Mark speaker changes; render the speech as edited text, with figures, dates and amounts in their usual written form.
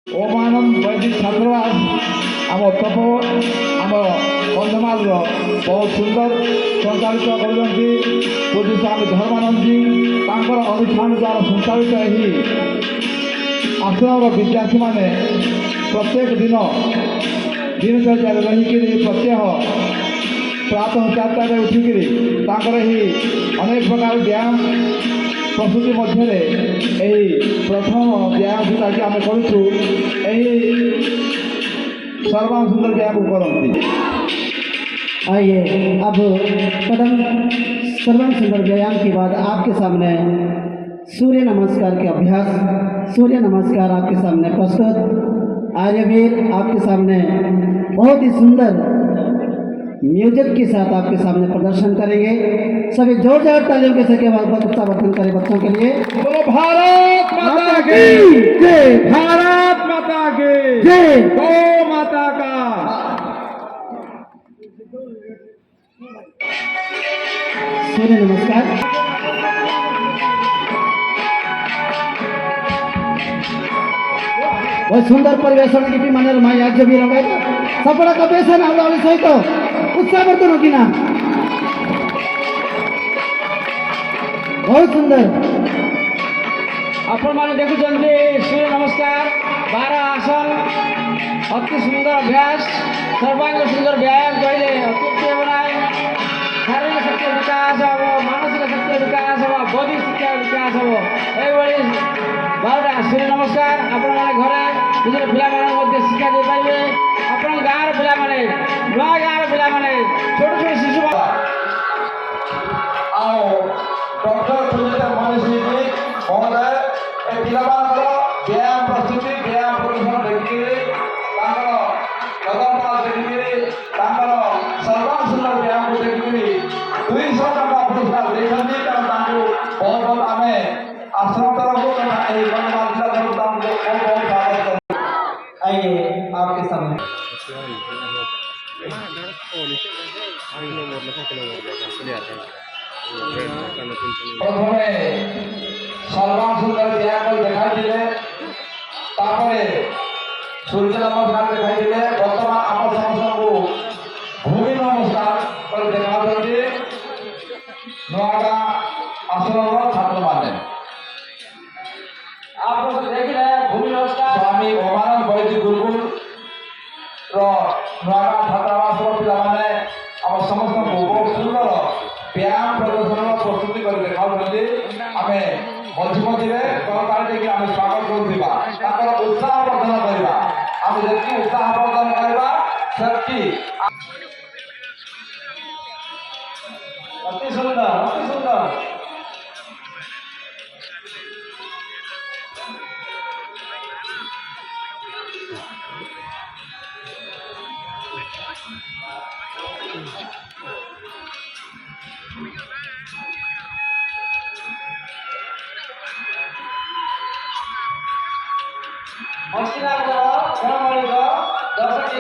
Speaker 1: ओमानंद वैदिक छात्रावास आम तप आम कंधमाल बहुत सुंदर संचालित कर स्वामी धर्मानंद जी अनुष्ठान द्वारा संचालित यही आश्रम विद्यार्थी माने प्रत्येक दिन दिनचर्या रहीकि प्रत्यह प्रातः 4टार उठिक अनेक प्रकार व्यायाम प्रस्तुति मध्य प्रथम व्यायाम जोटा कि आम करूँ सर्वांग सुंदर व्यायाम करती।
Speaker 2: आइए अब कदम सर्वांग सुंदर व्यायाम के बाद आपके सामने सूर्य नमस्कार के अभ्यास। सूर्य नमस्कार आपके सामने प्रस्तुत। आर्यवीर आपके सामने बहुत ही सुंदर म्यूजिक के साथ आपके सामने प्रदर्शन करेंगे। सभी जोरदार तालियों के साथ उत्साहवर्धन करें बच्चों के लिए।
Speaker 1: बोलो भारत माता की जय, भारत माता की जय, गौ माता का।
Speaker 2: सूर्य नमस्कार। बहुत सुंदर परिवेशन की मानर माई आज भी लगे सफल का बेसन हमारे सहित उत्साहवर्धन की ना बहुत सुंदर
Speaker 3: आपण मैंने देखुं सूर्य नमस्कार 12 आसन अति सुंदर अभ्यास सर्वांग सुंदर व्यायाम कहले अत्युत्तम बनाए शारीरिक शक्ति विकास हम मानसिक शक्ति विकास हम बौद्धिक शिक्षा विकास हम ये 12टा सूर्य नमस्कार आपण मैंने घरे निजर पिला शिक्षा दे पारे। आपण गाँव पिला नुआ गाँव पिला छोट छोट शिशु
Speaker 1: डॉक्टर सुनीता मनीषी महोदय ए पिलामानकर व्यायाम प्रस्तुति व्यायाम प्रदर्शन देखिक लगातार देखिक सर्वांग सुंदर व्यायाम को देखिक 200 टका पुरस्कार देखते बहुत बहुत आम आश्रम तरफ जिला तरफ बहुत बहुत स्वागत कर।
Speaker 2: आइए आपके सामने
Speaker 1: प्रथमे सर्वांग सुंदर व्यायाम देखाई सूर्य नमस्कार देखाई बर्तमान आम समस्त को भूमि नमस्कार देखा नुआगा आश्रम छात्र मैंने
Speaker 3: आप देखिए भूमि नमस्कार
Speaker 1: स्वामी ओमानंद वैदिक गुरुकुल नुआगा छात्रावास पाने आम समस्त को बहुत सुंदर व्यायाम प्रदर्शन प्रस्तुति कर देखा आम मझी मझे करताली देख आम स्वागत करुवा उत्साह वर्धन करवा आम जी उत्साह वर्धन करवा से
Speaker 3: अति सुंदर अति सुंदर। हस्तिनापुर दर्शक